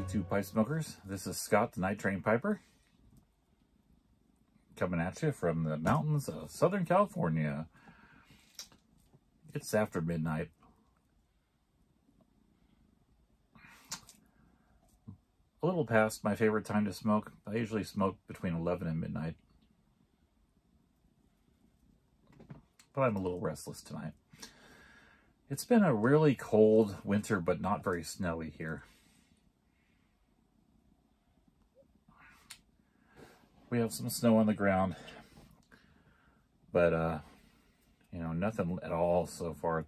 YouTube pipe smokers. This is Scott, the Night Train Piper, coming at you from the mountains of Southern California. It's after midnight. A little past my favorite time to smoke. I usually smoke between 11 and midnight. But I'm a little restless tonight. It's been a really cold winter, but not very snowy here. We have some snow on the ground, but you know, nothing at all so far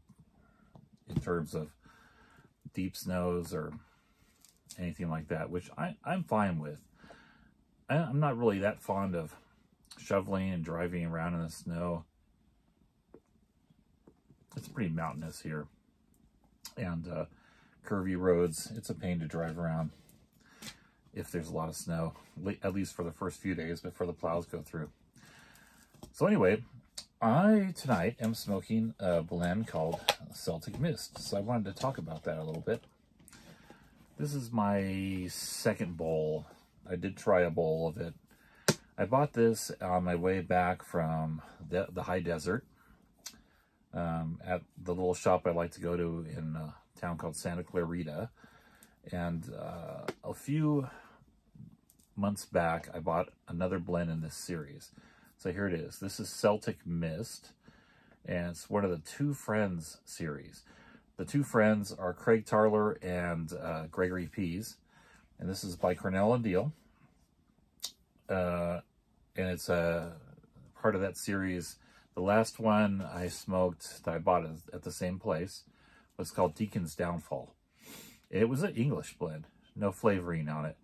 in terms of deep snows or anything like that, which I'm fine with. I'm not really that fond of shoveling and driving around in the snow. It's pretty mountainous here, and curvy roads. It's a pain to drive around if there's a lot of snow, at least for the first few days before the plows go through. So anyway, I tonight am smoking a blend called Celtic Mist. So I wanted to talk about that a little bit. This is my second bowl. I did try a bowl of it. I bought this on my way back from the high desert at the little shop I like to go to in a town called Santa Clarita. And a few months back, I bought another blend in this series. So here it is. This is Celtic Mist, and it's one of the Two Friends series. The Two Friends are Craig Tarler and Gregory Pease, and this is by Cornell and Diehl. And it's a part of that series. The last one I smoked that I bought at the same place was called Deacon's Downfall. It was an English blend, no flavoring on it,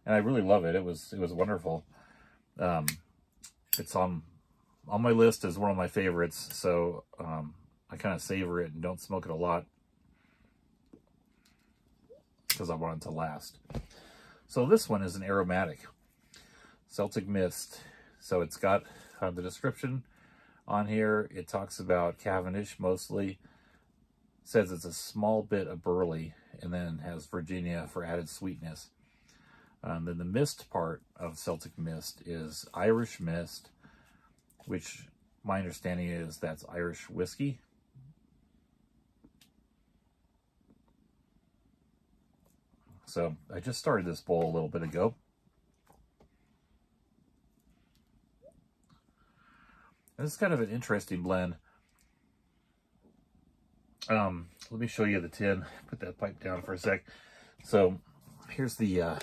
and I really love it. It was wonderful. It's on my list as one of my favorites, so I kind of savor it and don't smoke it a lot because I want it to last. So this one is an aromatic Celtic Mist. So it's got the description on here. It talks about Cavendish mostly. Says it's a small bit of burley, and then has Virginia for added sweetness. Then the mist part of Celtic Mist is Irish Mist, which my understanding is that's Irish whiskey. So I just started this bowl a little bit ago. This is kind of an interesting blend. Let me show you the tin. Put that pipe down for a sec. So here's the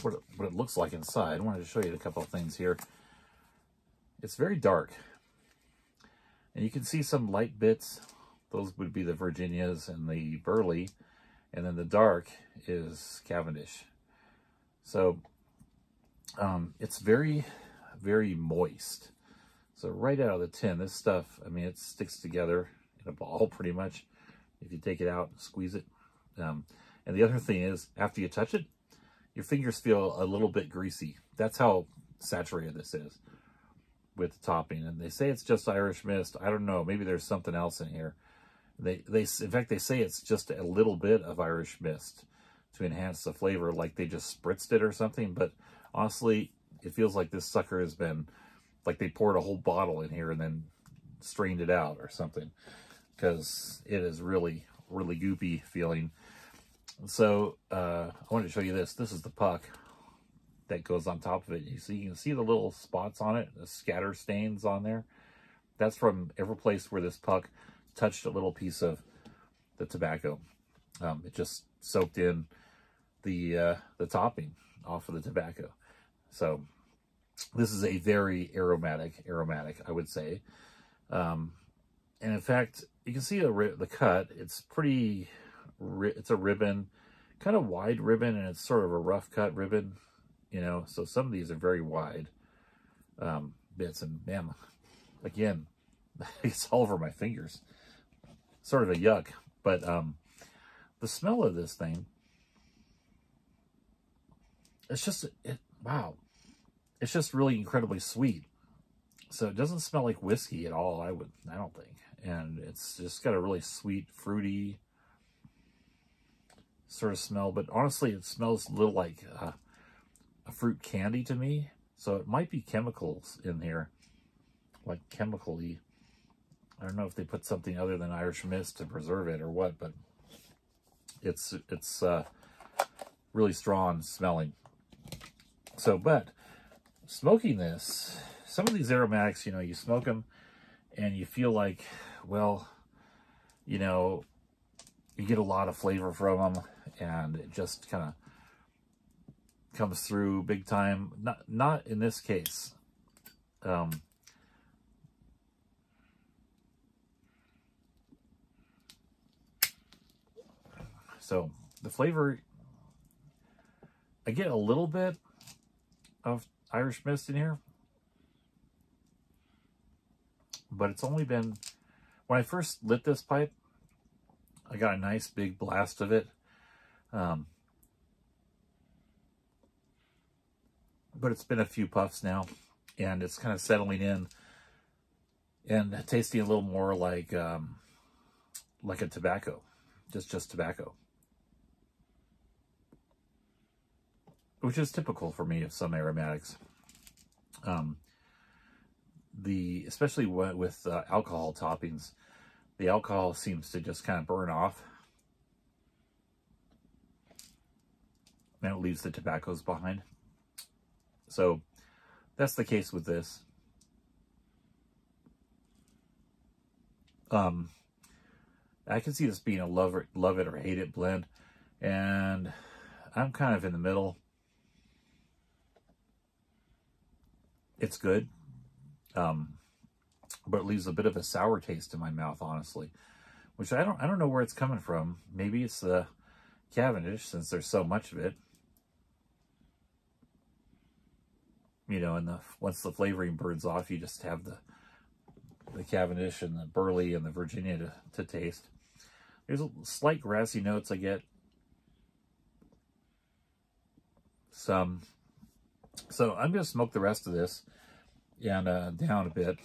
what it looks like inside. I wanted to show you a couple of things here. It's very dark, and you can see some light bits. Those would be the Virginias and the burley, and then the dark is Cavendish. So it's very, very moist. So right out of the tin, this stuff, I mean, it sticks together in a ball pretty much if you take it out and squeeze it. And the other thing is, after you touch it, your fingers feel a little bit greasy. That's how saturated this is with the topping. And they say it's just Irish Mist. I don't know. Maybe there's something else in here. In fact, they say it's just a little bit of Irish Mist to enhance the flavor, like they just spritzed it or something. But honestly, it feels like this sucker has been, like they poured a whole bottle in here and then strained it out or something, because it is really, really goopy feeling. So I wanted to show you this. This is the puck that goes on top of it. You can see the little spots on it, the scatter stains on there. That's from every place where this puck touched a little piece of the tobacco. It just soaked in the topping off of the tobacco. So this is a very aromatic, I would say. And in fact, you can see the cut. It's pretty, it's a ribbon, kind of wide ribbon, and it's sort of a rough cut ribbon, you know. So some of these are very wide bits, and man, again, it's all over my fingers. Sort of a yuck, but the smell of this thing, it's just, wow. It's just really incredibly sweet. So it doesn't smell like whiskey at all, I don't think. And it's just got a really sweet, fruity, sort of smell, but honestly, it smells a little like a fruit candy to me. So it might be chemicals in here, like chemical-y. I don't know if they put something other than Irish mist to preserve it or what, but it's really strong smelling. So, but smoking this, some of these aromatics, you know, you smoke them and you feel like, well, you know, you get a lot of flavor from them, and it just kind of comes through big time. Not in this case. So the flavor, I get a little bit of Irish mist in here, but it's only been, when I first lit this pipe, I got a nice big blast of it. But it's been a few puffs now, and it's kind of settling in and tasting a little more like a tobacco, just tobacco, which is typical for me of some aromatics. Especially with alcohol toppings, the alcohol seems to just kind of burn off, and it leaves the tobaccos behind. So that's the case with this. I can see this being a love it or hate it blend, and I'm kind of in the middle. It's good, but it leaves a bit of a sour taste in my mouth, honestly, which I don't know where it's coming from. Maybe it's the Cavendish, since there's so much of it. You know, and once the flavoring burns off, you just have the Cavendish and the Burley and the Virginia to taste. There's a slight grassy notes I get. Some. So I'm going to smoke the rest of this and down a bit,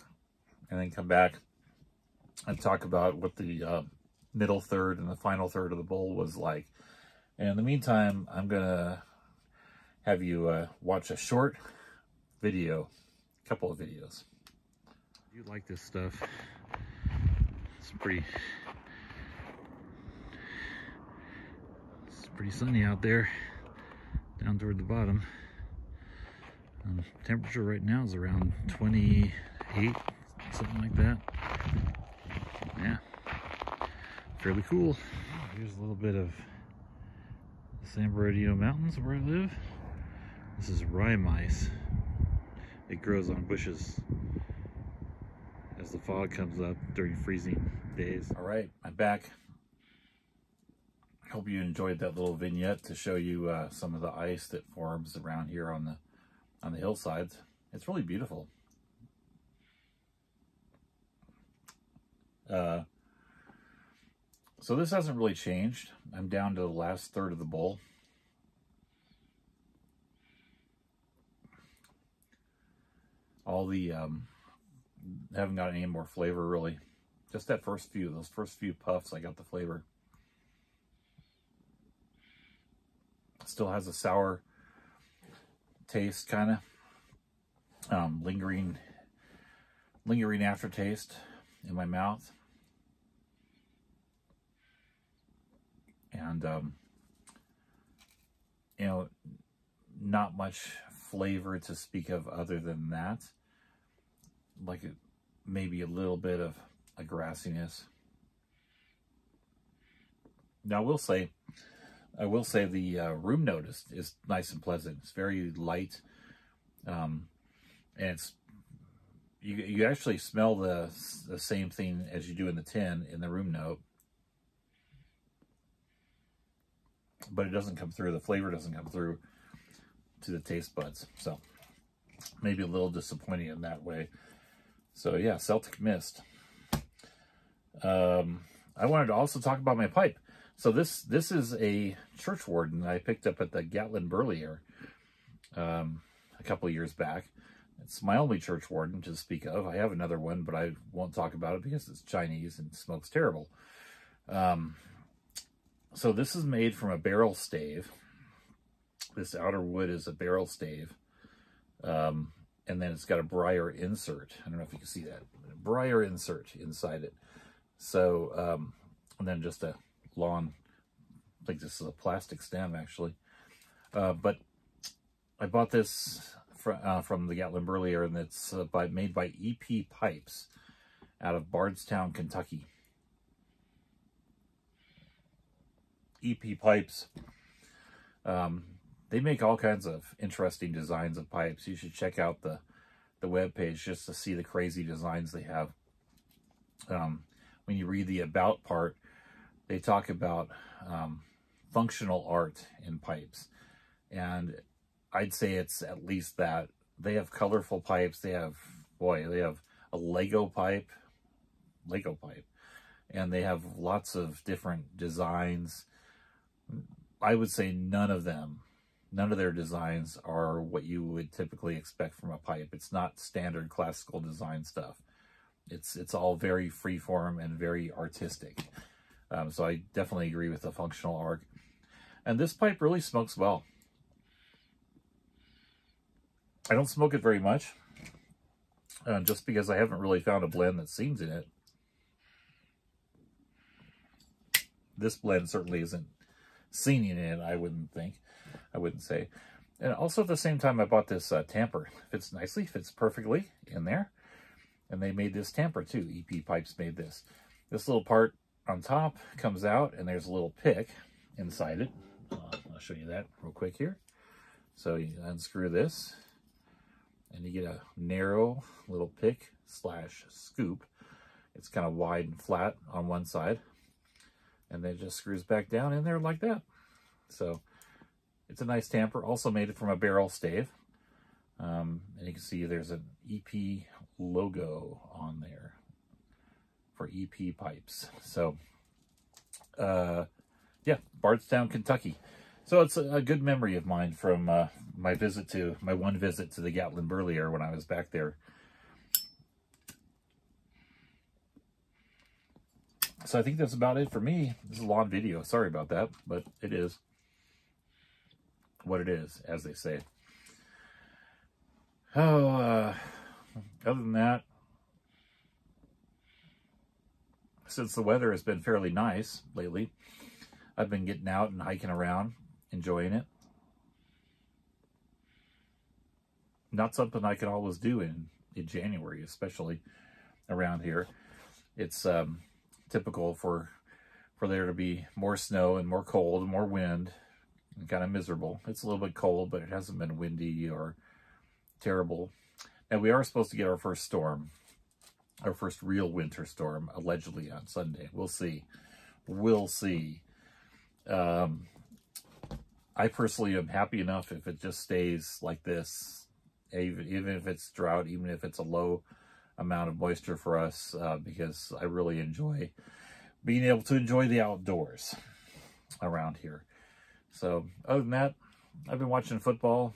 and then come back and talk about what the middle third and the final third of the bowl was like. And in the meantime, I'm going to have you watch a short video, a couple of videos. You like this stuff. It's pretty sunny out there down toward the bottom. Temperature right now is around 28, something like that. Yeah, fairly cool. Here's a little bit of the San Bernardino Mountains where I live. This is rye mice. It grows on bushes as the fog comes up during freezing days. All right, I'm back. Hope you enjoyed that little vignette to show you some of the ice that forms around here on the hillsides. It's really beautiful. So this hasn't really changed. I'm down to the last third of the bowl. All the haven't got any more flavor really. Just that those first few puffs, I got the flavor. Still has a sour taste, kind of lingering aftertaste in my mouth, and you know, not much flavor to speak of other than that. Like maybe a little bit of a grassiness. Now I will say the room note is nice and pleasant. It's very light, and it's you actually smell the same thing as you do in the tin in the room note, but it doesn't come through. The flavor doesn't come through to the taste buds, so maybe a little disappointing in that way. So yeah, Celtic Mist. I wanted to also talk about my pipe. So this is a Churchwarden I picked up at the Gatlin Burley here a couple of years back. It's my only Churchwarden to speak of. I have another one, but I won't talk about it because it's Chinese and smokes terrible. So this is made from a barrel stave. This outer wood is a barrel stave. And then it's got a briar insert. I don't know if you can see that. A briar insert inside it. So, and then just a lawn, I think this is a plastic stem actually. But I bought this from the Gatlin Burlier, and it's made by EP Pipes out of Bardstown, Kentucky. EP Pipes. They make all kinds of interesting designs of pipes. You should check out the webpage just to see the crazy designs they have. When you read the about part, they talk about functional art in pipes. And I'd say it's at least that. They have colorful pipes. They have, boy, they have a Lego pipe. And they have lots of different designs. I would say none of their designs are what you would typically expect from a pipe. It's not standard classical design stuff. It's all very freeform and very artistic. So I definitely agree with the functional art. And this pipe really smokes well. I don't smoke it very much, just because I haven't really found a blend that sings in it. This blend certainly isn't singing in it, I wouldn't say. And also at the same time, I bought this tamper. Fits nicely, fits perfectly in there. And they made this tamper too. EP Pipes made this. This little part on top comes out, and there's a little pick inside it. I'll show you that real quick here. So you unscrew this, and you get a narrow little pick / scoop. It's kind of wide and flat on one side, and then it just screws back down in there like that. So it's a nice tamper. Also made it from a barrel stave. And you can see there's an EP logo on there for EP Pipes. So, yeah, Bardstown, Kentucky. So it's a good memory of mine from my one visit to the Gatlin Burlier when I was back there. So I think that's about it for me. This is a long video. Sorry about that, but it is what it is, as they say. Oh, other than that, since the weather has been fairly nice lately, I've been getting out and hiking around, enjoying it. Not something I can always do in January, especially around here. It's typical for there to be more snow and more cold and more wind, and kind of miserable. It's a little bit cold, but it hasn't been windy or terrible. And we are supposed to get our first storm, our first real winter storm, allegedly on Sunday. We'll see. We'll see. I personally am happy enough if it just stays like this, even if it's drought, even if it's a low amount of moisture for us, because I really enjoy being able to enjoy the outdoors around here. So other than that, I've been watching football.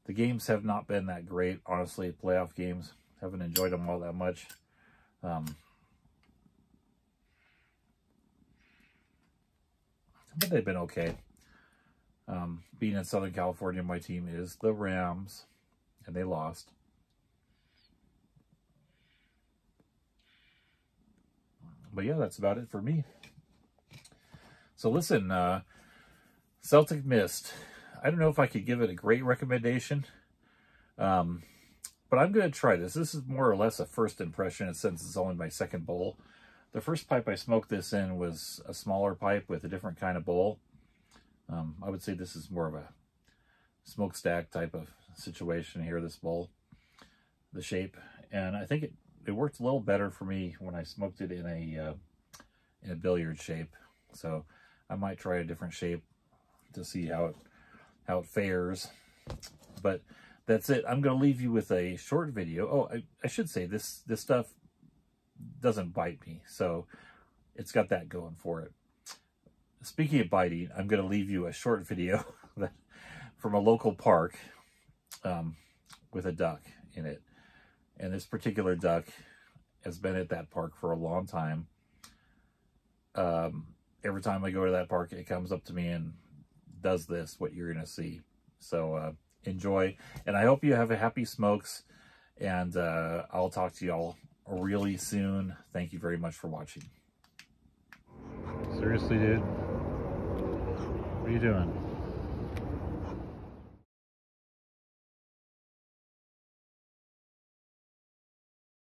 The games have not been that great, honestly, playoff games. Haven't enjoyed them all that much. But they've been okay. Being in Southern California, my team is the Rams, and they lost. But yeah, that's about it for me. So listen, Celtic missed. I don't know if I could give it a great recommendation, but I'm going to try this. This is more or less a first impression, since it's only my second bowl. The first pipe I smoked this in was a smaller pipe with a different kind of bowl. I would say this is more of a smokestack type of situation here, this bowl, the shape. And I think it worked a little better for me when I smoked it in a billiard shape. So I might try a different shape to see how it fares. But that's it. I'm going to leave you with a short video. Oh, I should say this stuff doesn't bite me, so it's got that going for it. Speaking of biting, I'm going to leave you a short video from a local park with a duck in it. And this particular duck has been at that park for a long time. every time I go to that park, it comes up to me and does this, what you're going to see. So enjoy. And I hope you have a happy smokes. And I'll talk to y'all really soon. Thank you very much for watching. Seriously, dude? What are you doing?